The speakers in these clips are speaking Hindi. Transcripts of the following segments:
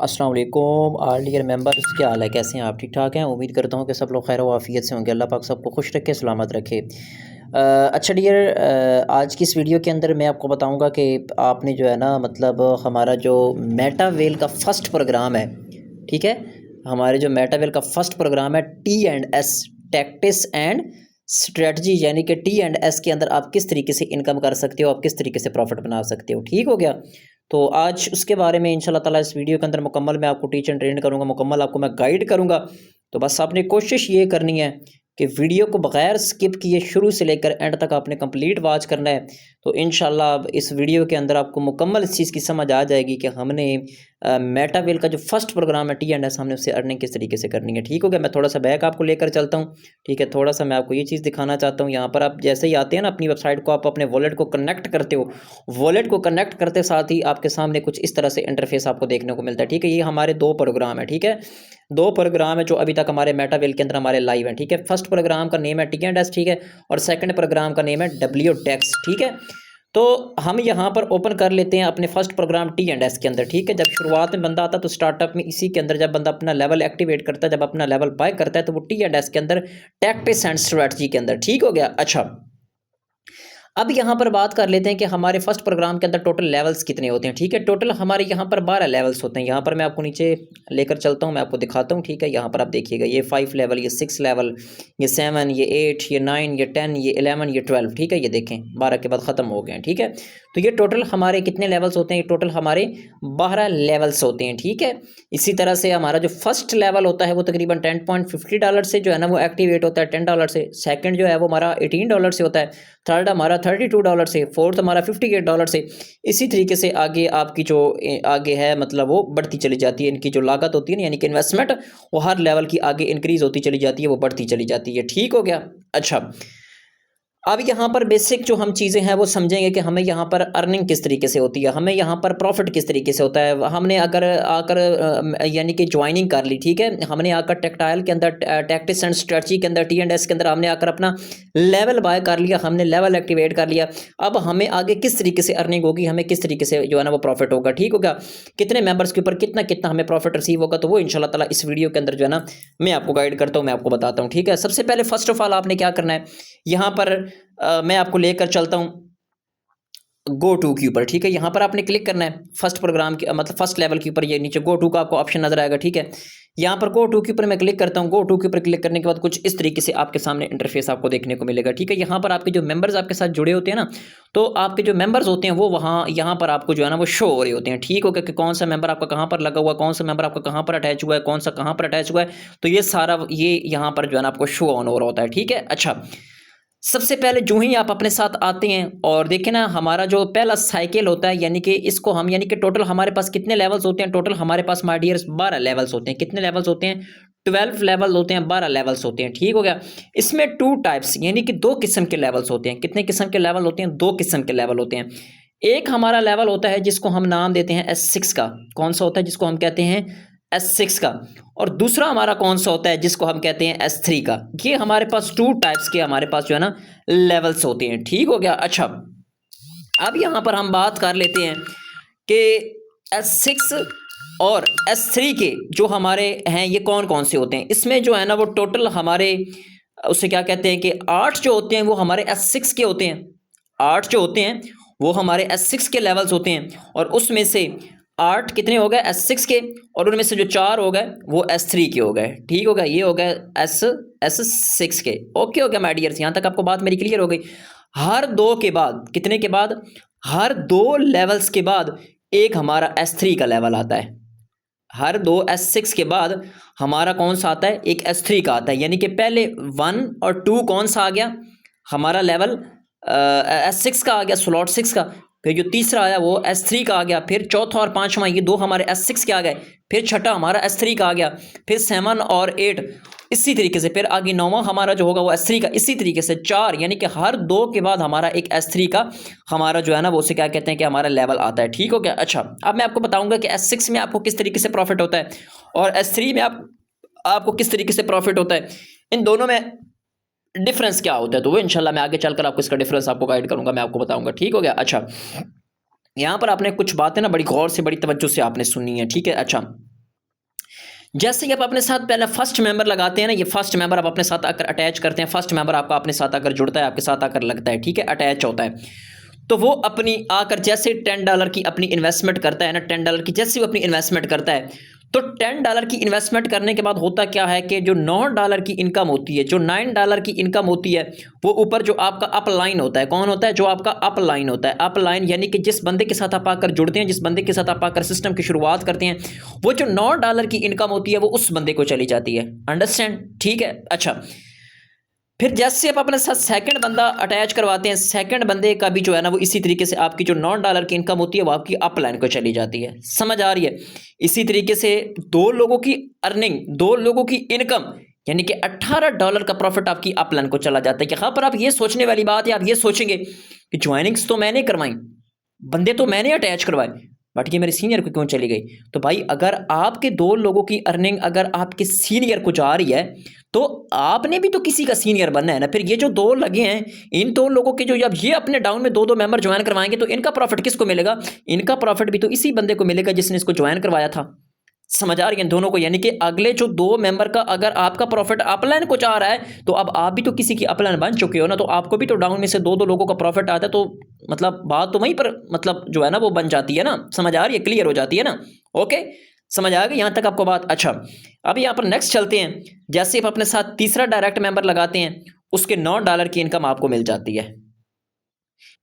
अस्सलाम वालेकुम ऑल डियर मेंबर्स, क्या हाल है? कैसे हैं आप? ठीक ठाक हैं? उम्मीद करता हूँ कि सब लोग खैर वाफ़ियत से होंगे। अल्लाह पाक सबको खुश रखे, सलामत रखे। अच्छा डियर, आज की इस वीडियो के अंदर मैं आपको बताऊंगा कि आपने जो है ना, मतलब हमारा जो मेटावेल का फ़र्स्ट प्रोग्राम है, ठीक है, हमारे जो मेटावेल का फ़र्स्ट प्रोग्राम है T&S, टैक्टिस एंड स्ट्रेटजी, यानी कि T&S के अंदर आप किस तरीके से इनकम कर सकते हो, आप किस तरीके से प्रॉफिट बना सकते हो। ठीक हो गया? तो आज उसके बारे में इंशाल्लाह ताला इस वीडियो के अंदर मुकम्मल मैं आपको टीच एंड ट्रेन करूँगा, मुकम्मल आपको मैं गाइड करूँगा। तो बस आपने कोशिश ये करनी है कि वीडियो को बगैर स्किप किए शुरू से लेकर एंड तक आपने कंप्लीट वॉच करना है। तो इंशाल्लाह अब इस वीडियो के अंदर आपको मुकम्मल इस चीज़ की समझ आ जाएगी कि हमने मेटावेल का जो फर्स्ट प्रोग्राम है T&S, हमने उससे अर्निंग किस तरीके से करनी है। ठीक हो गया? मैं थोड़ा सा बैक आपको लेकर चलता हूँ। ठीक है, थोड़ा सा मैं आपको ये चीज़ दिखाना चाहता हूँ। यहाँ पर आप जैसे ही आते हैं ना, अपनी वेबसाइट को आप अपने वॉलेट को कनेक्ट करते हो, वॉलेट को कनेक्ट करते साथ ही आपके सामने कुछ इस तरह से इंटरफेस आपको देखने को मिलता है। ठीक है, ये हमारे दो प्रोग्राम है। ठीक है, दो प्रोग्राम है जो अभी तक हमारे मेटावेल के अंदर हमारे लाइव हैं। ठीक है, फर्स्ट प्रोग्राम का नेम है T&S, ठीक है, और सेकंड प्रोग्राम का नेम है WDEX। ठीक है, तो हम यहाँ पर ओपन कर लेते हैं अपने फर्स्ट प्रोग्राम T&S के अंदर। ठीक है, जब शुरुआत में बंदा आता है तो स्टार्टअप में इसी के अंदर जब बंदा अपना लेवल एक्टिवेट करता है, जब अपना लेवल बाय करता है, तो वो T&S के अंदर टैक्टिस एंड स्ट्रेटजी के अंदर। ठीक हो गया? अच्छा, अब यहाँ पर बात कर लेते हैं कि हमारे फर्स्ट प्रोग्राम के अंदर टोटल लेवल्स कितने होते हैं। ठीक है, टोटल हमारे यहाँ पर 12 लेवल्स होते हैं। यहाँ पर मैं आपको नीचे लेकर चलता हूँ, मैं आपको दिखाता हूँ। ठीक है, यहाँ पर आप देखिएगा, ये 5 लेवल, ये 6 लेवल, ये 7, ये 8, ये 9, ये 10, ये 11, ये 12। ठीक है, ये देखें 12 के बाद ख़त्म हो गए हैं। ठीक है, तो ये टोटल हमारे कितने लेवल्स होते हैं? टोटल हमारे 12 लेवल्स होते हैं। ठीक है, इसी तरह से हमारा जो फर्स्ट लेवल होता है वो तकरीबन $10.50 से जो है ना वो एक्टिवेट होता है, $10 से। सेकंड जो है वो हमारा $18 से होता है। थर्ड हमारा $32 से। फोर्थ हमारा $58 से। इसी तरीके से आगे आपकी जो आगे है, मतलब वो बढ़ती चली जाती है। इनकी जो लागत होती है ना, यानी कि इन्वेस्टमेंट, वो हर लेवल की आगे इंक्रीज होती चली जाती है, वो बढ़ती चली जाती है। ठीक हो गया? अच्छा, अब यहाँ पर बेसिक जो हम चीज़ें हैं वो समझेंगे कि हमें यहाँ पर अर्निंग किस तरीके से होती है, हमें यहाँ पर प्रॉफिट किस तरीके से होता है। हमने अगर आकर यानी कि ज्वाइनिंग कर ली, ठीक है, हमने आकर टेक्टाइल के अंदर, टैक्टिस एंड स्ट्रेटजी के अंदर, T&S के अंदर हमने आकर अपना लेवल बाय कर लिया, हमने लेवल एक्टिवेट कर लिया। अब हमें आगे किस तरीके से अर्निंग होगी, हमें किस तरीके से जो है ना वो प्रॉफिट होगा। ठीक होगा? कितने मेंबर्स के ऊपर कितना कितना हमें प्रॉफिट रिसीव होगा, तो वो इंशाल्लाह ताला इस वीडियो के अंदर जो है ना मैं आपको गाइड करता हूँ, मैं आपको बताता हूँ। ठीक है, सबसे पहले फर्स्ट ऑफ ऑल आपने क्या करना है, यहाँ पर मैं आपको लेकर चलता हूँ गो टू के ऊपर। ठीक है, यहाँ पर आपने क्लिक करना है फर्स्ट प्रोग्राम के, मतलब फर्स्ट लेवल के ऊपर। ये नीचे गो टू का आपको ऑप्शन नजर आएगा। ठीक है, यहाँ पर गो टू के ऊपर मैं क्लिक करता हूँ। गो टू के ऊपर क्लिक करने के बाद कुछ इस तरीके से आपके सामने इंटरफेस आपको देखने को मिलेगा। ठीक है, यहाँ पर आपके जो मेंबर्स आपके साथ जुड़े होते हैं ना, तो आपके जो मेंबर्स होते हैं वो वहाँ यहाँ पर आपको जो है ना वो शो हो रहे होते हैं। ठीक हो गया? कि कौन सा मेंबर आपका कहाँ पर लगा हुआ है, कौन सा मेंबर आपका कहाँ पर अटैच हुआ है, कौन सा कहाँ पर अटैच हुआ है, तो ये सारा ये यहाँ पर जो है ना आपको शो ऑन हो रहा होता है। ठीक है, अच्छा, सबसे पहले जो ही आप अपने साथ आते हैं और देखें ना, हमारा जो पहला साइकिल होता है, यानी कि इसको हम, यानी कि टोटल हमारे पास कितने लेवल्स होते हैं? टोटल हमारे पास माय डियर्स 12 लेवल्स होते हैं। कितने लेवल्स होते हैं? 12 लेवल होते हैं, 12 लेवल्स होते हैं। ठीक हो गया? इसमें 2 टाइप्स, यानी कि 2 किस्म के लेवल्स होते हैं। कितने किस्म के लेवल होते हैं? 2 किस्म के लेवल होते हैं। एक हमारा लेवल होता है जिसको हम नाम देते हैं S6 का। कौन सा होता है? जिसको हम कहते हैं S6 का। और दूसरा हमारा कौन सा होता है? जिसको हम कहते हैं S3 का। ये हमारे पास 2 टाइप्स के हमारे पास जो है ना लेवल्स होते हैं। ठीक हो गया? अच्छा, अब यहाँ पर हम बात कर लेते हैं कि S6 और S3 के जो हमारे हैं ये कौन कौन से होते हैं। इसमें जो है ना वो टोटल हमारे उसे क्या कहते हैं कि 8 जो होते हैं वो हमारे S6 के होते हैं। 8 जो होते हैं वो हमारे S6 के लेवल्स होते हैं, और उसमें से 8 कितने हो गए? S6 के, और उनमें से जो 4 हो गए वो S3 के हो गए। ठीक हो गया? ये हो गए S6 के। ओके हो गया माय डियर्स? यहाँ तक आपको बात मेरी क्लियर हो गई? हर 2 के बाद, कितने के बाद? हर 2 लेवल्स के बाद एक हमारा S3 का लेवल आता है। हर 2 S6 के बाद हमारा कौन सा आता है? एक S3 का आता है। यानी कि पहले 1 और 2 कौन सा आ गया? हमारा लेवल S6 का आ गया, स्लॉट 6 का। फिर जो तीसरा आया वो S3 का आ गया। फिर चौथा और पांचवा ये 2 हमारे S6 के आ गए। फिर छठा हमारा S3 का आ गया। फिर 7 और 8 इसी तरीके से। फिर आगे 9वां हमारा जो होगा वो S3 का। इसी तरीके से 4, यानी कि हर 2 के बाद हमारा एक S3 का हमारा जो है ना वो उसे क्या कहते हैं कि हमारा लेवल आता है। ठीक हो गया? अच्छा, अब मैं आपको बताऊंगा कि S6 में आपको किस तरीके से प्रॉफिट होता है और S3 में आपको किस तरीके से प्रॉफिट होता है, इन दोनों में डिफरेंस क्या होता है। तो वो इंशाल्लाह मैं आगे चलकर आपको इसका डिफरेंस आपको गाइड करूंगा, मैं आपको बताऊंगा। ठीक हो गया? अच्छा, यहाँ पर आपने कुछ बातें ना बड़ी गौर से, बड़ी तवज्जो से आपने सुननी है। ठीक है? अच्छा, जैसे ही आप अपने साथ पहले फर्स्ट मेंबर लगाते हैं ना, ये फर्स्ट मेंबर आप अपने साथ आकर अटैच करते हैं, फर्स्ट मेंबर आपका अपने साथ आकर जुड़ता है, आपके साथ आकर लगता है, ठीक है, अटैच होता है, तो वो अपनी आकर जैसे $10 की अपनी इन्वेस्टमेंट करता है ना, $10 की जैसे वो अपनी इन्वेस्टमेंट करता है, तो $10 की इन्वेस्टमेंट करने के बाद होता क्या है कि जो $9 की इनकम होती है, जो $9 की इनकम होती है, वो ऊपर जो आपका अप लाइन होता है, कौन होता है, जो आपका अप लाइन होता है, अप लाइन यानी कि जिस बंदे के साथ आप आकर जुड़ते हैं, जिस बंदे के साथ आप आकर सिस्टम की शुरुआत करते हैं, वो जो $9 की इनकम होती है वो उस बंदे को चली जाती है। अंडरस्टैंड, ठीक है। अच्छा, फिर जैसे आप अपने साथ सेकंड बंदा अटैच करवाते हैं, सेकंड बंदे का भी जो है ना वो इसी तरीके से आपकी जो $9 की इनकम होती है वो आपकी अप लाइन को चली जाती है। समझ आ रही है? इसी तरीके से दो लोगों की अर्निंग, दो लोगों की इनकम यानी कि $18 का प्रॉफिट आपकी अप लाइन को चला जाता है। यहाँ पर आप ये सोचने वाली बात है, आप ये सोचेंगे कि ज्वाइनिंग्स तो मैंने करवाई, बंदे तो मैंने अटैच करवाए, बट ये मेरे सीनियर को क्यों चली गई? तो भाई अगर आपके दो लोगों की अर्निंग अगर आपके सीनियर को जा रही है तो आपने भी तो किसी का सीनियर बनना है ना। फिर ये जो दो लगे हैं, इन दो लोगों के जो जब ये अपने डाउन में दो दो मेंबर ज्वाइन करवाएंगे तो इनका प्रॉफिट किसको मिलेगा? इनका प्रॉफिट भी तो इसी बंदे को मिलेगा जिसने इसको ज्वाइन करवाया था। समझ आ रही है दोनों को? यानी कि अगले जो दो मेंबर का अगर आपका प्रॉफिट अपलाइन को चाह रहा है तो अब आप भी तो किसी की अपलाइन बन चुके हो ना, तो आपको भी तो डाउन में से दो दो लोगों का प्रॉफिट आता है, तो मतलब बात तो वहीं पर मतलब जो है ना वो बन जाती है ना। समझ आ रही है? क्लियर हो जाती है ना? ओके, समझ आ गई यहाँ तक आपको बात? अच्छा, अब यहाँ पर नेक्स्ट चलते हैं। जैसे आप अपने साथ तीसरा डायरेक्ट मेंबर लगाते हैं, उसके $9 की इनकम आपको मिल जाती है।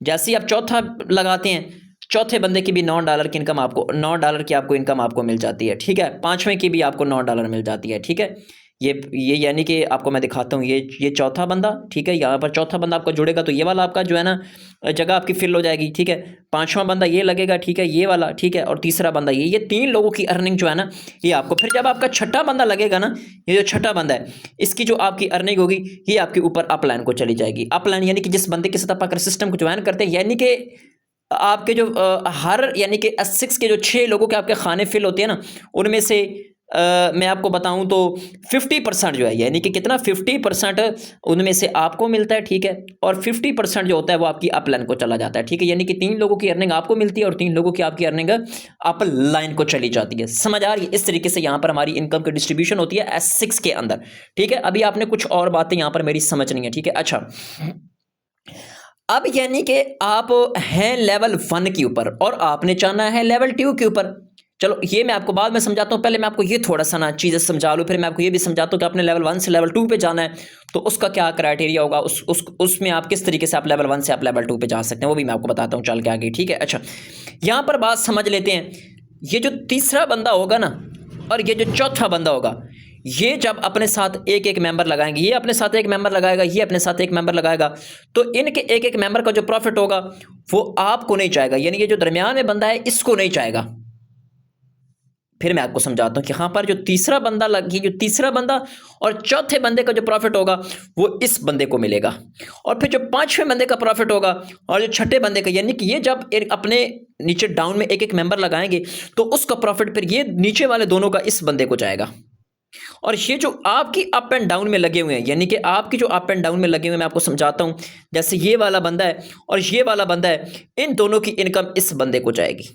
जैसे ही आप चौथा लगाते हैं, चौथे बंदे की भी $9 की इनकम आपको, $9 की आपको इनकम आपको मिल जाती है, ठीक है। पांचवें की भी आपको $9 मिल जाती है, ठीक है। ये यानी कि आपको मैं दिखाता हूँ, ये चौथा बंदा, ठीक है। यहाँ पर चौथा बंदा आपका जुड़ेगा तो ये वाला आपका जो है ना जगह आपकी फिल हो जाएगी, ठीक है। पांचवा बंदा ये लगेगा, ठीक है, ये वाला, ठीक है। और तीसरा बंदा ये तीन लोगों की अर्निंग जो है ना ये आपको, फिर जब आपका छठा बंदा लगेगा ना, ये जो छठा बंदा है इसकी जो आपकी अर्निंग होगी ये आपके ऊपर अपलाइन को चली जाएगी। अपलाइन यानी कि जिस बंदे के साथ आप आकर सिस्टम को ज्वाइन करते हैं, यानी कि आपके जो हर यानी कि S6 के जो 6 लोगों के आपके खाने फिल होते हैं ना, उनमें से मैं आपको बताऊं तो 50% जो है, यानी कि कितना, 50% उनमें से आपको मिलता है, ठीक है। और 50% जो होता है वो आपकी अप लाइन को चला जाता है, ठीक है। यानी कि 3 लोगों की अर्निंग आपको मिलती है और 3 लोगों की आपकी अर्निंग अप लाइन को चली जाती है। समझ आ रही है? इस तरीके से यहाँ पर हमारी इनकम की डिस्ट्रीब्यूशन होती है S6 के अंदर, ठीक है। अभी आपने कुछ और बातें यहाँ पर मेरी समझनी है, ठीक है। अच्छा, अब यानी कि आप हैं लेवल 1 के ऊपर और आपने जाना है लेवल 2 के ऊपर। चलो ये मैं आपको बाद में समझाता हूँ, पहले मैं आपको ये थोड़ा सा ना चीज़ें समझा लूँ, फिर मैं आपको ये भी समझाता हूँ कि आपने लेवल 1 से लेवल 2 पे जाना है तो उसका क्या क्राइटेरिया होगा, उसमें आप किस तरीके से आप लेवल 1 से आप लेवल 2 पे जा सकते हैं, वो भी मैं आपको बताता हूँ चल के आगे, ठीक है। अच्छा, यहाँ पर बात समझ लेते हैं। ये जो तीसरा बंदा होगा ना और ये जो चौथा बंदा होगा, ये जब अपने साथ एक एक मेंबर लगाएंगे, ये अपने साथ एक मेंबर लगाएगा, ये अपने साथ एक मेंबर लगाएगा, तो इनके एक एक मेंबर का जो प्रॉफिट होगा वो आपको नहीं चाहेगा, यानी ये जो दरमियान में बंदा है इसको नहीं चाहेगा। फिर मैं आपको समझाता हूँ कि यहाँ पर जो तीसरा बंदा जो तीसरा बंदा और चौथे बंदे का जो प्रॉफिट होगा वो इस बंदे को मिलेगा, और फिर जो पांचवें बंदे का प्रॉफिट होगा और जो छठे बंदे का, यानी कि ये जब अपने नीचे डाउन में एक एक मेंबर लगाएंगे तो उसका प्रॉफिट फिर ये नीचे वाले दोनों का इस बंदे को जाएगा। और ये जो आपकी अप एंड डाउन में लगे हुए हैं, यानी कि आपकी जो अप एंड डाउन में लगे हुए हैं, मैं आपको समझाता हूं। जैसे ये वाला बंदा है और ये वाला बंदा है, इन दोनों की इनकम इस बंदे को जाएगी।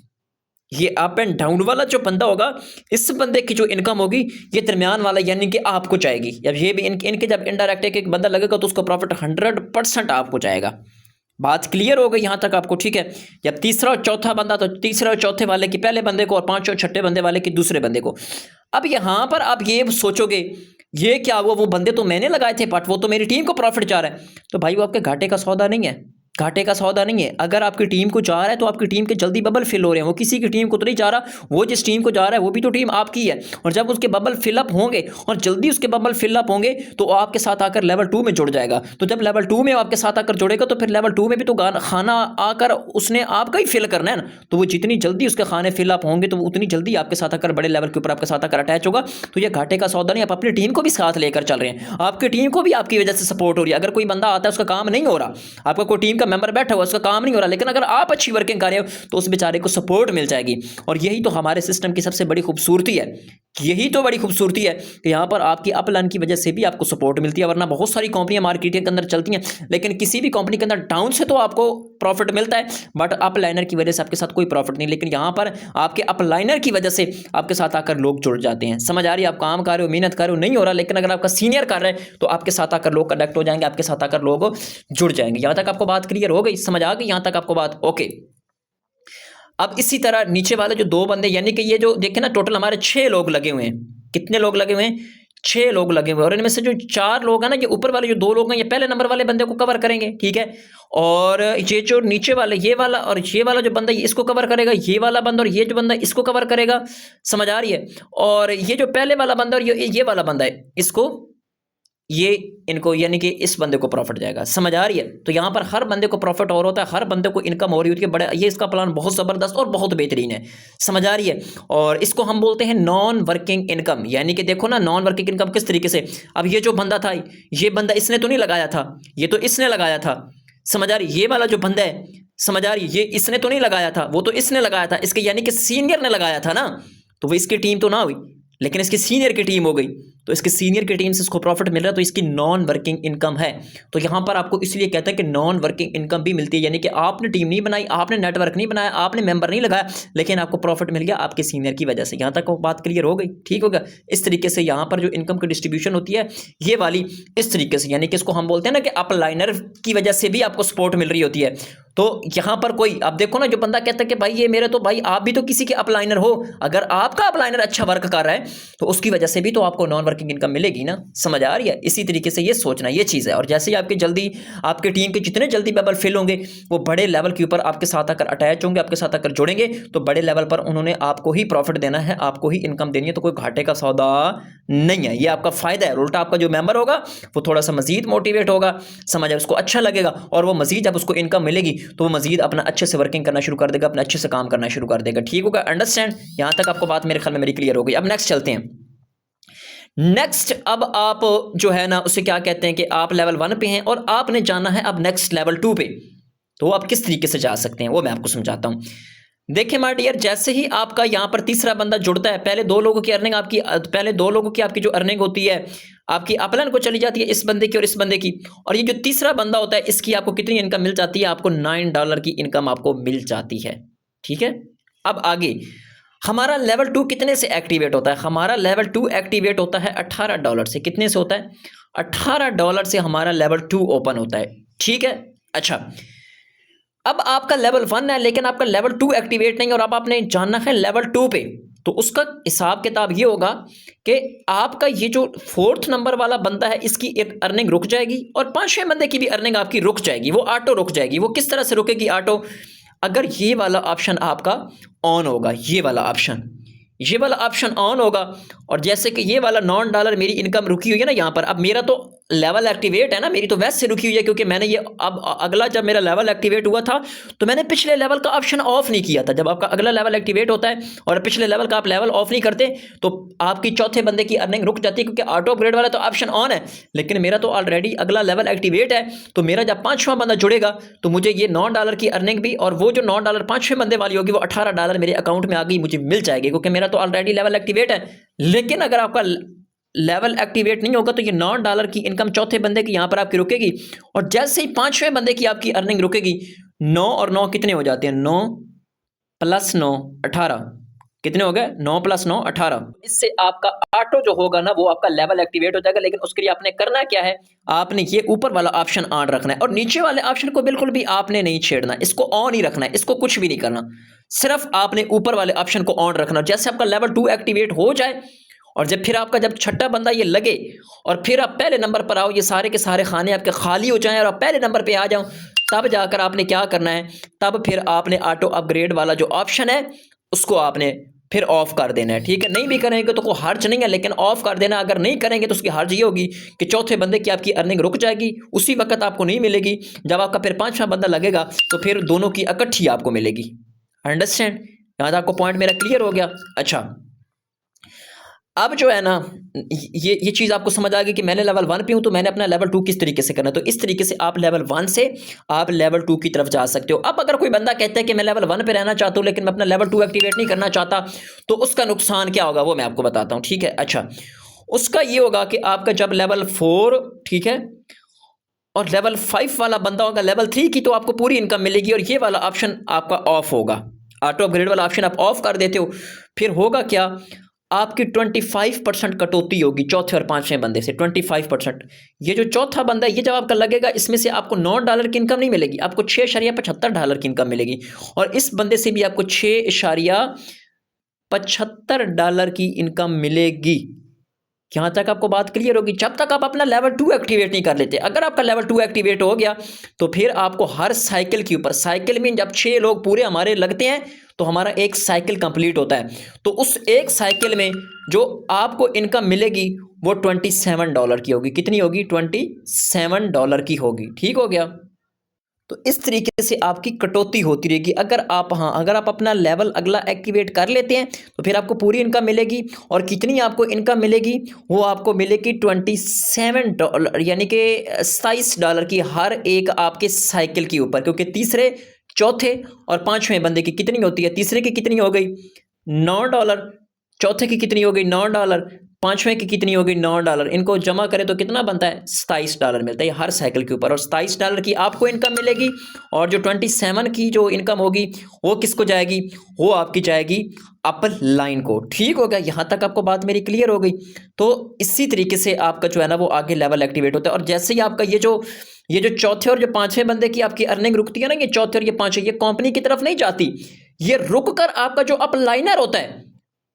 ये अप एंड डाउन वाला जो बंदा होगा, इस बंदे की जो इनकम होगी ये दरमियान वाला यानी कि आपको जाएगी। जब ये भी इनके जब इनडायरेक्ट एक बंदा लगेगा तो उसका प्रॉफिट 100% आपको जाएगा। बात क्लियर हो गई यहाँ तक आपको, ठीक है। जब तीसरा और चौथा बंदा तो तीसरा और चौथे वाले की पहले बंदे को और पांचवें और छठे बंदे वाले की दूसरे बंदे को। अब यहाँ पर आप ये सोचोगे ये क्या हुआ, वो बंदे तो मैंने लगाए थे बट वो तो मेरी टीम को प्रॉफिट जा रहा है, तो भाई वो आपके घाटे का सौदा नहीं है, घाटे का सौदा नहीं है। अगर आपकी टीम को जा रहा है तो आपकी टीम के जल्दी बबल फिल हो रहे हैं, वो किसी की टीम को तो नहीं जा रहा, वो जिस टीम को जा रहा है वो भी तो टीम आपकी है। और जब उसके बबल फिलअप होंगे और जल्दी उसके बबल फिलअप होंगे तो आपके साथ आकर लेवल 2 में जुड़ जाएगा। तो जब लेवल 2 में आपके साथ आकर जुड़ेगा तो फिर लेवल 2 में भी तो खाना आकर उसने आपका ही फिल करना है ना, तो वो जितनी जल्दी उसके खाने फिलअप होंगे तो वो उतनी जल्दी आपके साथ आकर बड़े लेवल के ऊपर आपके साथ आकर अटैच होगा। तो ये घाटे का सौदा नहीं, आप अपनी टीम को भी साथ लेकर चल रहे हैं, आपकी टीम को भी आपकी वजह से सपोर्ट हो रही है। अगर कोई बंदा आता है उसका काम नहीं हो रहा, आपका कोई टीम का मेंबर बैठा हुआ उसका काम नहीं हो रहा, लेकिन अगर आप अच्छी वर्किंग कर रहे हो तो उस बेचारे को सपोर्ट मिल जाएगी। और यही तो हमारे सिस्टम की सबसे बड़ी खूबसूरती है यही तो बड़ी खूबसूरती है कि यहाँ पर आपकी अपलाइन की वजह से भी आपको सपोर्ट मिलती है, वरना बहुत सारी कंपनियां मार्केट के अंदर चलती हैं लेकिन किसी भी कंपनी के अंदर डाउन से तो आपको प्रॉफिट मिलता है, बट अपलाइनर की वजह से आपके साथ कोई प्रॉफिट नहीं। लेकिन यहाँ पर आपके अपलाइनर की वजह से आपके साथ आकर लोग जुड़ जाते हैं। समझ आ रही है? आप काम कर रहे हो, मेहनत कर रहे हो, नहीं हो रहा, लेकिन अगर आपका सीनियर कर रहे हैं तो आपके साथ आकर लोग कनेक्ट हो जाएंगे, आपके साथ आकर लोग जुड़ जाएंगे। यहाँ तक आपको बात क्लियर हो गई? समझ आ गई यहाँ तक आपको बात? ओके। अब इसी तरह नीचे वाले जो दो बंदे, यानी कि ये जो देखे ना, टोटल हमारे 6 लोग लगे हुए हैं। कितने लोग लगे हुए हैं? 6 लोग लगे हुए हैं। और इनमें से जो 4 लोग हैं ना, ये ऊपर वाले जो 2 लोग हैं, ये पहले नंबर वाले बंदे को कवर करेंगे, ठीक है। और ये जो नीचे वाले, ये वाला और ये वाला जो बंदा, ये इसको कवर करेगा, ये वाला बंदा और ये जो बंदा इसको कवर करेगा। समझ आ रही है? और ये जो पहले वाला बंदा और ये वाला बंदा है, इसको, ये इनको, यानी कि इस बंदे को प्रॉफिट जाएगा। समझ आ रही है? तो यहाँ पर हर बंदे को प्रॉफिट और होता है, हर बंदे को इनकम हो रही होती है। बड़ा ये इसका प्लान बहुत ज़बरदस्त और बहुत बेहतरीन है। समझ आ रही है? और इसको हम बोलते हैं नॉन वर्किंग इनकम। यानी कि देखो ना, नॉन वर्किंग इनकम किस तरीके से, अब ये जो बंदा था, ये बंदा इसने तो नहीं लगाया था, ये तो इसने लगाया था। समझ आ रही? ये वाला जो बंदा है, समझ आ रही, ये इसने तो नहीं लगाया था, वो तो इसने लगाया था। इसके यानी कि सीनियर ने लगाया था ना, तो वो इसकी टीम तो ना हुई, लेकिन इसकी सीनियर की टीम हो गई, तो इसके सीनियर की टीम से इसको प्रॉफिट मिल रहा है, तो इसकी नॉन वर्किंग इनकम है। तो यहाँ पर आपको इसलिए कहते हैं कि नॉन वर्किंग इनकम भी मिलती है, यानी कि आपने टीम नहीं बनाई, आपने नेटवर्क नहीं बनाया, आपने मेंबर नहीं लगाया, लेकिन आपको प्रॉफिट मिल गया आपके सीनियर की वजह से। यहाँ तक बात क्लियर हो गई? ठीक होगा? इस तरीके से यहाँ पर जो इनकम की डिस्ट्रीब्यूशन होती है, ये वाली इस तरीके से, यानी कि इसको हम बोलते हैं ना कि अपलाइनर की वजह से भी आपको सपोर्ट मिल रही होती है। तो यहाँ पर कोई, आप देखो ना, जो बंदा कहता है कि भाई ये मेरे, तो भाई आप भी तो किसी के अपलाइनर हो, अगर आपका अपलाइनर अच्छा वर्क कर रहा है तो उसकी वजह से भी तो आपको नॉन वर्किंग इनकम मिलेगी ना। समझ आ रही है? इसी तरीके से ये सोचना, ये चीज़ है। और जैसे ही आपके जल्दी, आपके टीम के जितने जल्दी मेंबर फिल होंगे, वो बड़े लेवल के ऊपर आपके साथ आकर अटैच होंगे, आपके साथ आकर जुड़ेंगे, तो बड़े लेवल पर उन्होंने आपको ही प्रॉफिट देना है, आपको ही इनकम देनी है, तो कोई घाटे का सौदा नहीं है, ये आपका फायदा है। उल्टा आपका जो मेंबर होगा वो थोड़ा सा मजीद मोटिवेट होगा, समझ है, उसको अच्छा लगेगा, और वो मजीद जब उसको इनकम मिलेगी तो वो मजीद अपना अच्छे से वर्किंग करना शुरू कर देगा, अपना अच्छे से काम करना शुरू कर देगा। ठीक होगा? अंडरस्टैंड? यहाँ तक आपको बात मेरे ख्याल में मेरी क्लियर हो गई। अब नेक्स्ट चलते हैं। नेक्स्ट, अब आप जो है ना, उसे क्या कहते हैं कि आप लेवल 1 पे हैं और आपने जाना है अब नेक्स्ट लेवल 2 पे, तो आप किस तरीके से जा सकते हैं वो मैं आपको समझाता हूं। देखिए माय डियर, जैसे ही आपका यहाँ पर तीसरा बंदा जुड़ता है, पहले 2 लोगों की अर्निंग आपकी, पहले 2 लोगों की आपकी जो अर्निंग होती है आपकी अपलाइन को चली जाती है, इस बंदे की और इस बंदे की, और ये जो तीसरा बंदा होता है इसकी आपको कितनी इनकम मिल जाती है? आपको $9 की इनकम आपको मिल जाती है। ठीक है? अब आगे हमारा लेवल 2 कितने से एक्टिवेट होता है? हमारा लेवल 2 एक्टिवेट होता है $18 से। कितने से होता है? $18 से हमारा लेवल 2 ओपन होता है। ठीक है? अच्छा, अब आपका लेवल 1 है, लेकिन आपका लेवल 2 एक्टिवेट नहीं, और अब आपने जाना है लेवल 2 पे, तो उसका हिसाब किताब ये होगा कि आपका ये जो 4th नंबर वाला बंदा है, इसकी अर्निंग रुक जाएगी, और 5वें बंदे की भी अर्निंग आपकी रुक जाएगी, वो ऑटो रुक जाएगी। वो किस तरह से रुकेगी ऑटो? अगर ये वाला ऑप्शन आपका ऑन होगा, ये वाला ऑप्शन ऑन होगा, और जैसे कि ये वाला $9 मेरी इनकम रुकी हुई है ना यहाँ पर, अब मेरा तो लेवल एक्टिवेट है ना, मेरी तो वैसे से रुकी हुई है, क्योंकि मैंने ये, अब अगला जब मेरा लेवल एक्टिवेट हुआ था तो मैंने पिछले लेवल का ऑप्शन ऑफ नहीं किया था। जब आपका अगला लेवल एक्टिवेट होता है और पिछले लेवल का आप लेवल ऑफ नहीं करते तो आपकी चौथे बंदे की अर्निंग रुक जाती है, क्योंकि ऑटो अपग्रेड वाला तो ऑप्शन ऑन है, लेकिन मेरा तो ऑलरेडी अगला लेवल एक्टिवेट है। तो मेरा जब 5वां बंदा जुड़ेगा तो मुझे ये $9 की अर्निंग भी, और वो जो $9 5वें बंदे वाली होगी, वो $18 मेरे अकाउंट में आ गई, मुझे मिल जाएगी, क्योंकि मेरा तो ऑलरेडी लेवल एक्टिवेट है। लेकिन अगर आपका लेवल एक्टिवेट नहीं होगा तो ये $9 की इनकम चौथे बंदे की यहाँ पर आपकी रुकेगी, और जैसे ही 5वें बंदे की आपकी अर्निंग रुकेगी, 9 और 9 कितने हो जाते हैं? 9 + 9 18। कितने हो गए? 9 + 9 18। इससे आपका ऑटो जो होगा ना, वो आपका लेवल एक्टिवेट हो जाएगा। लेकिन उसके लिए आपने करना क्या है? आपने ये ऊपर वाला ऑप्शन ऑन रखना है, और नीचे वाले ऑप्शन को बिल्कुल भी आपने नहीं छेड़ना, इसको ऑन ही रखना है, इसको कुछ भी नहीं करना, सिर्फ आपने ऊपर वाले ऑप्शन को ऑन रखना। जैसे आपका लेवल 2 एक्टिवेट हो जाए, और जब फिर आपका जब छठा बंदा ये लगे और फिर आप पहले नंबर पर आओ, ये सारे के सारे खाने आपके खाली हो जाएं और आप पहले नंबर पे आ जाओ, तब जाकर आपने क्या करना है? तब फिर आपने ऑटो अपग्रेड वाला जो ऑप्शन है उसको आपने फिर ऑफ कर देना है। ठीक है? नहीं भी करेंगे तो कोई हर्ज नहीं है, लेकिन ऑफ कर देना। अगर नहीं करेंगे तो उसकी हर्ज ये होगी कि चौथे बंदे की आपकी अर्निंग रुक जाएगी, उसी वक्त आपको नहीं मिलेगी। जब आपका फिर 5वां बंदा लगेगा तो फिर दोनों की इकट्ठी आपको मिलेगी। अंडरस्टैंड? यहाँ तक आपको पॉइंट मेरा क्लियर हो गया? अच्छा, अब जो है ना, ये चीज़ आपको समझ आ गई कि मैंने लेवल 1 पे हूँ तो मैंने अपना लेवल 2 किस तरीके से करना है। तो इस तरीके से आप लेवल 1 से आप लेवल 2 की तरफ जा सकते हो। अब अगर कोई बंदा कहता है कि मैं लेवल 1 पे रहना चाहता हूँ लेकिन मैं अपना लेवल 2 एक्टिवेट नहीं करना चाहता, तो उसका नुकसान क्या होगा वो मैं आपको बताता हूँ, ठीक है। अच्छा, उसका ये होगा कि आपका जब लेवल 4, ठीक है, और लेवल 5 वाला बंदा होगा लेवल 3 की, तो आपको पूरी इनकम मिलेगी और ये वाला ऑप्शन आपका ऑफ होगा। ऑटो अपग्रेड वाला ऑप्शन आप ऑफ कर देते हो, फिर होगा क्या, आपकी 25% कटौती होगी चौथे और पांचवें बंदे से 25%। ये जो चौथा बंदा है ये जब आपका लगेगा, इसमें से आपको $9 की इनकम नहीं मिलेगी, आपको $6.75 की इनकम मिलेगी, और इस बंदे से भी आपको $6.75 की इनकम मिलेगी। यहां तक आपको बात क्लियर होगी। जब तक आप अपना लेवल 2 एक्टिवेट नहीं कर लेते, अगर आपका लेवल 2 एक्टिवेट हो गया तो फिर आपको हर साइकिल के ऊपर, साइकिल में जब 6 लोग पूरे हमारे लगते हैं तो हमारा एक साइकिल कंप्लीट होता है, तो उस एक साइकिल में जो आपको इनकम मिलेगी वो $27 की होगी। कितनी होगी? $27 की होगी। ठीक हो गया। तो इस तरीके से आपकी कटौती होती रहेगी। अगर आप अपना लेवल अगला एक्टिवेट कर लेते हैं तो फिर आपको पूरी इनकम मिलेगी, और कितनी आपको इनकम मिलेगी, वो आपको मिलेगी $27, यानी कि $27 की हर एक आपके साइकिल के ऊपर। क्योंकि तीसरे, चौथे और पांचवें बंदे की कितनी होती है, तीसरे की कितनी हो गई $9, चौथे की कितनी हो गई $9, पांचवें की कितनी होगी $9। इनको जमा करें तो कितना बनता है, $27 मिलता है हर साइकिल के ऊपर, और $27 की आपको इनकम मिलेगी, और जो 27 की जो इनकम होगी वो किसको जाएगी, वो आपकी जाएगी अपर लाइन को। ठीक हो गया, यहाँ तक आपको बात मेरी क्लियर हो गई। तो इसी तरीके से आपका जो है ना वो आगे लेवल एक्टिवेट होता है, और जैसे ही आपका ये जो चौथे और जो पांचवें बंदे की आपकी अर्निंग रुकती है ना, ये चौथे और ये पांचवें, ये कंपनी की तरफ नहीं जाती, ये रुक कर आपका जो अप लाइनर होता है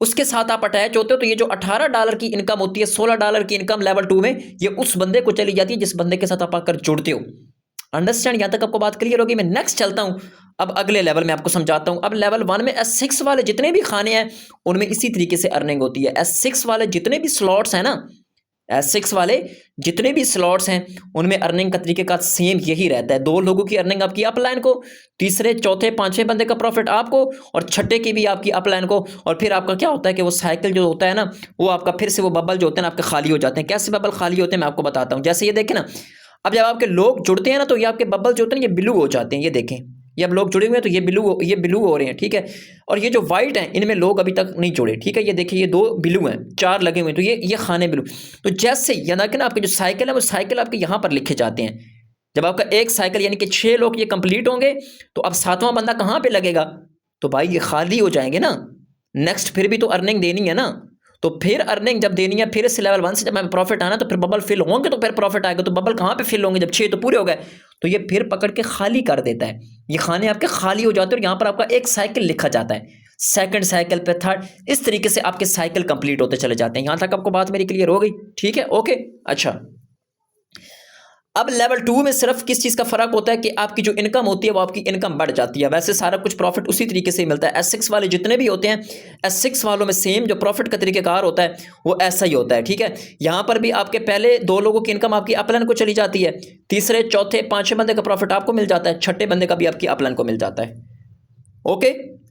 उसके साथ आप अटैच होते हो। तो ये जो $18 की इनकम होती है, $16 की इनकम लेवल 2 में, ये उस बंदे को चली जाती है जिस बंदे के साथ आप आकर जुड़ते हो। अंडरस्टैंड? यहां तक आपको बात क्लियर होगी। मैं नेक्स्ट चलता हूं, अब अगले लेवल में आपको समझाता हूं। अब लेवल 1 में S6 वाले जितने भी खाने हैं उनमें इसी तरीके से अर्निंग होती है। S6 वाले जितने भी स्लॉट्स हैं ना, S6 वाले जितने भी स्लॉट्स हैं उनमें अर्निंग का तरीके का सेम यही रहता है। 2 लोगों की अर्निंग आपकी अपलाइन को, तीसरे, चौथे, पांचवें बंदे का प्रॉफिट आपको, और छठे की भी आपकी अपलाइन को। और फिर आपका क्या होता है कि वो साइकिल जो होता है ना, वो आपका फिर से वो बबल जो होते हैं ना आपके खाली हो जाते हैं। कैसे बबल खाली होते हैं मैं आपको बताता हूँ। जैसे ये देखें ना, अब जब आपके लोग जुड़ते हैं ना तो ये आपके बबल जो होते हैं ये ब्लू हो जाते हैं। ये देखें, ये अब लोग जुड़े हुए हैं तो ये ब्लू हो रहे हैं, ठीक है। और ये जो वाइट हैं इनमें लोग अभी तक नहीं जुड़े, ठीक है। ये देखिए, ये 2 ब्लू हैं, 4 लगे हुए हैं, तो ये खाने ब्लू। तो जैसे यानी कि ना आपके जो साइकिल है वो साइकिल आपके यहाँ पर लिखे जाते हैं। जब आपका एक साइकिल यानी कि 6 लोग ये कंप्लीट होंगे तो अब 7वां बंदा कहाँ पे लगेगा, तो भाई ये खाली हो जाएंगे ना। नेक्स्ट फिर भी तो अर्निंग देनी है ना, तो फिर अर्निंग जब देनी है, फिर इस लेवल 1 से जब मैं प्रॉफिट आना तो फिर बबल फिल होंगे तो फिर प्रॉफिट आएगा। तो बबल कहाँ पे फिल होंगे, जब 6 तो पूरे हो गए, तो ये फिर पकड़ के खाली कर देता है। ये खाने आपके खाली हो जाते हैं और यहाँ पर आपका एक साइकिल लिखा जाता है, सेकंड साइकिल पे थर्ड, इस तरीके से आपके साइकिल कंप्लीट होते चले जाते हैं। यहाँ तक आपको बात मेरी क्लियर हो गई, ठीक है, ओके। अच्छा, अब लेवल 2 में सिर्फ किस चीज़ का फ़र्क होता है कि आपकी जो इनकम होती है वो आपकी इनकम बढ़ जाती है। वैसे सारा कुछ प्रॉफिट उसी तरीके से ही मिलता है। S6 वाले जितने भी होते हैं, S6 वालों में सेम जो प्रॉफिट का तरीक़ेकार होता है वो ऐसा ही होता है, ठीक है। यहाँ पर भी आपके पहले 2 लोगों की इनकम आपकी अपलाइन को चली जाती है, तीसरे, चौथे, पाँचवें बंदे का प्रॉफिट आपको मिल जाता है, छठे बंदे का भी आपकी अपलाइन को मिल जाता है, ओके।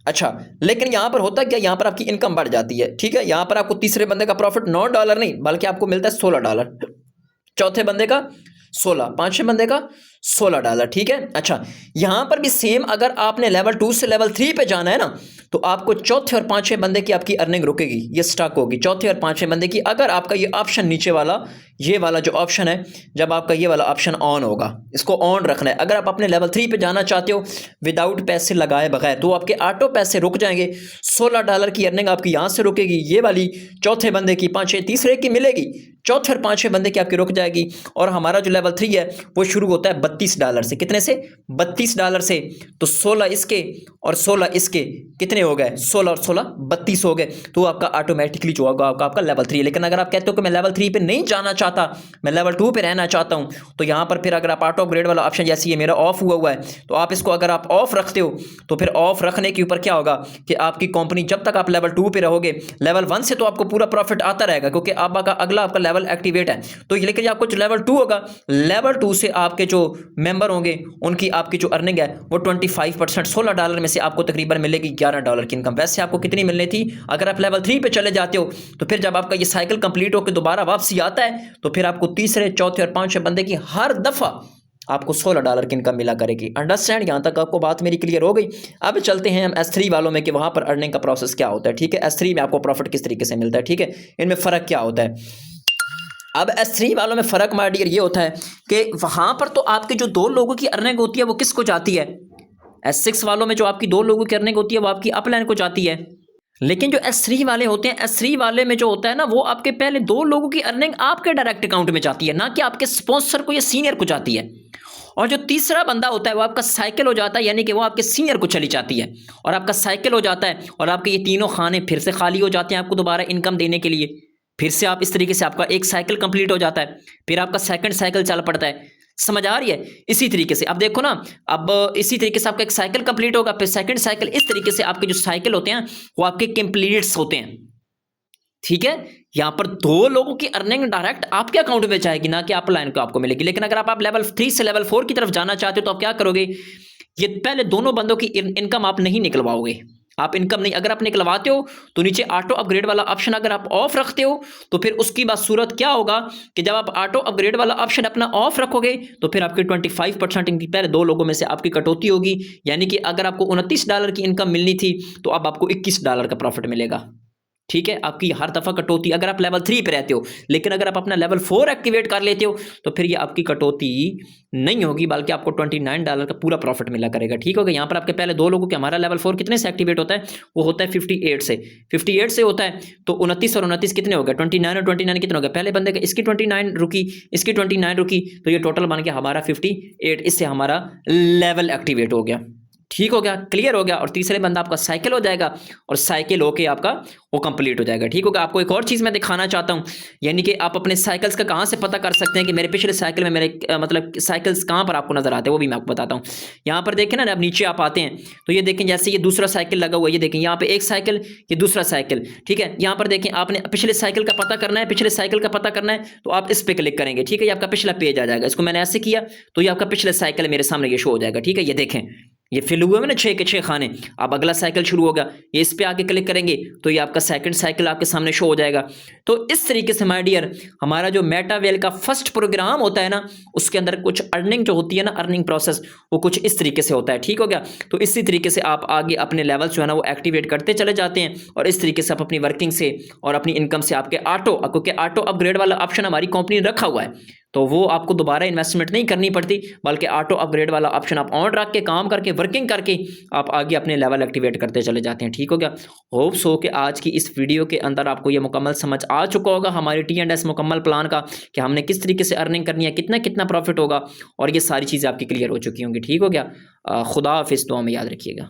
अच्छा, लेकिन यहाँ पर होता क्या, यहाँ पर आपकी इनकम बढ़ जाती है, ठीक है। यहाँ पर आपको तीसरे बंदे का प्रॉफिट $9 नहीं बल्कि आपको मिलता है $16, चौथे बंदे का 16, पांचवें बंदे का $16, ठीक है। अच्छा, यहां पर भी सेम, अगर आपने लेवल 2 से लेवल 3 पे जाना है ना तो आपको चौथे और पांचवें बंदे की आपकी अर्निंग रुकेगी, ये स्टक होगी चौथे और पांचवें बंदे की। अगर आपका ये ऑप्शन नीचे वाला, ये वाला जो ऑप्शन है, जब आपका ये वाला ऑप्शन ऑन होगा, इसको ऑन रखना है। अगर आप अपने लेवल 3 पे जाना चाहते हो विदाउट पैसे लगाए बगैर, तो आपके ऑटो पैसे रुक जाएंगे। $16 की अर्निंग आपकी यहाँ से रुकेगी, ये वाली चौथे बंदे की, पांचवें, तीसरे की मिलेगी, चौथे और पांचवें बंदे की आपकी रुक जाएगी। और हमारा जो लेवल 3 है वो शुरू होता है $32 से। कितने से? $32 से। तो 16 इसके और 16 इसके कितने हो गए, 16 और 16 32 हो गए। तो आपका ऑटोमेटिकली जो होगा आपका लेवल 3। लेकिन अगर आप कहते हो कि मैं लेवल 3 पे नहीं जाना चाहता, मैं लेवल 2 पे रहना चाहता हूं, तो यहां पर फिर अगर आप ऑटो अपग्रेड वाला ऑप्शन, जैसे ये मेरा ऑफ हुआ है, तो आप इसको अगर आप ऑफ रखते हो तो फिर ऑफ रखने के ऊपर क्या होगा कि आपकी कंपनी, जब तक आप लेवल 2 पे रहोगे, लेवल 1 से तो आपको पूरा प्रॉफिट आता रहेगा क्योंकि आपका अगला आपका लेवल एक्टिवेट है। तो लेकिन आपको जो लेवल 2 होगा, लेवल 2 से आपके जो मेंबर होंगे उनकी आपकी जो अर्निंग है वो 25%, $16 में से आपको तकरीबन मिलेगी $11 की इनकम। वैसे आपको कितनी मिलनी थी? अगर आप लेवल 3 पे चले जाते हो तो फिर जब आपका ये साइकिल कंप्लीट होकर दोबारा वापसी आता है तो फिर आपको तीसरे, चौथे और पांचवें बंदे की हर दफा आपको $16 की इनकम मिला करेगी। अंडरस्टैंड? यहाँ तक आपको बात मेरी क्लियर हो गई। अब चलते हैं हम S3 वालों में कि वहाँ पर अर्निंग का प्रोसेस क्या होता है। ठीक है, S3 में आपको प्रॉफिट किस तरीके से मिलता है। ठीक है, इनमें फ़र्क क्या होता है। अब S3 वालों में फ़र्क माय डियर ये होता है कि वहाँ पर तो आपके जो 2 लोगों की अर्निंग होती है वो किसको जाती है? S6 वालों में जो आपकी 2 लोगों की अर्निंग होती है वो आपकी अपलाइन को जाती है। लेकिन जो S3 वाले होते हैं, S3 वाले में जो होता है ना, वो आपके पहले 2 लोगों की अर्निंग आपके डायरेक्ट अकाउंट में जाती है, ना कि आपके स्पॉन्सर को या सीनियर को जाती है। और जो तीसरा बंदा होता है वो आपका साइकिल हो जाता है, यानी कि वो आपके सीनियर को चली जाती है और आपका साइकिल हो जाता है और आपके ये तीनों खाने फिर से खाली हो जाते हैं आपको दोबारा इनकम देने के लिए। फिर से आप इस तरीके से आपका एक साइकिल कंप्लीट हो जाता है, फिर आपका सेकंड साइकिल चल पड़ता है। समझ आ रही है? इसी तरीके से अब देखो ना, अब इसी तरीके से आपका एक साइकिल कंप्लीट होगा, फिर सेकंड साइकिल, इस तरीके से आपके जो साइकिल होते हैं वो आपके कंप्लीट्स होते हैं। ठीक है, यहां पर 2 लोगों की अर्निंग डायरेक्ट आपके अकाउंट में जाएगी, ना कि अपलाइन को आपको मिलेगी। लेकिन अगर आप लेवल 3 से लेवल 4 की तरफ जाना चाहते हो तो आप क्या करोगे? ये पहले दोनों बंदों की इनकम आप नहीं निकलवाओगे। आप इनकम नहीं, अगर आप निकलवाते हो तो नीचे ऑटो अपग्रेड वाला ऑप्शन अगर आप ऑफ रखते हो तो फिर उसकी बात सूरत क्या होगा कि जब आप ऑटो अपग्रेड वाला ऑप्शन अपना ऑफ रखोगे तो फिर आपकी 25% इनकी पहले 2 लोगों में से आपकी कटौती होगी। यानी कि अगर आपको $29 की इनकम मिलनी थी तो अब आपको $21 का प्रॉफिट मिलेगा। ठीक है, आपकी हर दफ़ा कटौती, अगर आप लेवल 3 पे रहते हो। लेकिन अगर आप अपना लेवल 4 एक्टिवेट कर लेते हो तो फिर ये आपकी कटौती नहीं होगी, बल्कि आपको $29 का पूरा प्रॉफिट मिला करेगा। ठीक हो गया? यहाँ पर आपके पहले 2 लोगों के, हमारा लेवल 4 कितने से एक्टिवेट होता है? वो होता है 58 से। 58 से होता है तो 29 और 29 कितने हो गए? 29 और 29 कितने हो गए? पहले बंदे का इसकी 29 रुकी, इसकी 29 रुकी, तो ये टोटल बन गया हमारा 58। इससे हमारा लेवल एक्टिवेट हो गया। ठीक हो गया, क्लियर हो गया। और तीसरे बंदा आपका साइकिल हो जाएगा और साइकिल होके आपका वो कंप्लीट हो जाएगा। ठीक होगा? आपको एक और चीज़ मैं दिखाना चाहता हूँ, यानी कि आप अपने साइकिल्स का कहाँ से पता कर सकते हैं कि मेरे पिछले साइकिल में मेरे मतलब साइकिल्स कहाँ पर आपको नजर आते हैं, वो भी मैं आपको बताता हूँ। यहाँ पर देखें ना, अब नीचे आप आते हैं तो ये देखें, जैसे ये दूसरा साइकिल लगा हुआ है, ये देखें यहाँ पे एक साइकिल, ये दूसरा साइकिल। ठीक है, यहाँ पर देखें, आपने पिछले साइकिल का पता करना है, पिछले साइकिल का पता करना है तो आप इस पर क्लिक करेंगे। ठीक है, ये आपका पिछला पेज आ जाएगा। इसको मैंने ऐसे किया तो ये आपका पिछले साइकिल मेरे सामने ये शो हो जाएगा। ठीक है, ये देखें, ये फिल हुए हैं ना 6 के 6 खाने। अब अगला साइकिल शुरू होगा, ये इस पे आके क्लिक करेंगे तो ये आपका सेकंड साइकिल आपके सामने शो हो जाएगा। तो इस तरीके से माय डियर, हमारा जो मेटावेल का फर्स्ट प्रोग्राम होता है ना, उसके अंदर कुछ अर्निंग जो होती है ना, अर्निंग प्रोसेस, वो कुछ इस तरीके से होता है। ठीक हो गया? तो इसी तरीके से आप आगे अपने लेवल जो है ना वो एक्टिवेट करते चले जाते हैं और इस तरीके से आप अपनी वर्किंग से और अपनी इनकम से आपके क्योंकि ऑटो अपग्रेड वाला ऑप्शन हमारी कंपनी ने रखा हुआ है तो वो आपको दोबारा इन्वेस्टमेंट नहीं करनी पड़ती, बल्कि ऑटो अपग्रेड वाला ऑप्शन आप ऑन रख के काम करके वर्किंग करके आप आगे अपने लेवल एक्टिवेट करते चले जाते हैं। ठीक हो गया? होप सो कि आज की इस वीडियो के अंदर आपको ये मुकम्मल समझ आ चुका होगा हमारे T&S मुकम्मल प्लान का, कि हमने किस तरीके से अर्निंग करनी है, कितना कितना प्रॉफिट होगा, और ये सारी चीज़ें आपकी क्लियर हो चुकी होंगी। ठीक हो गया? खुदा हाफिज़, दुआ में याद रखिएगा।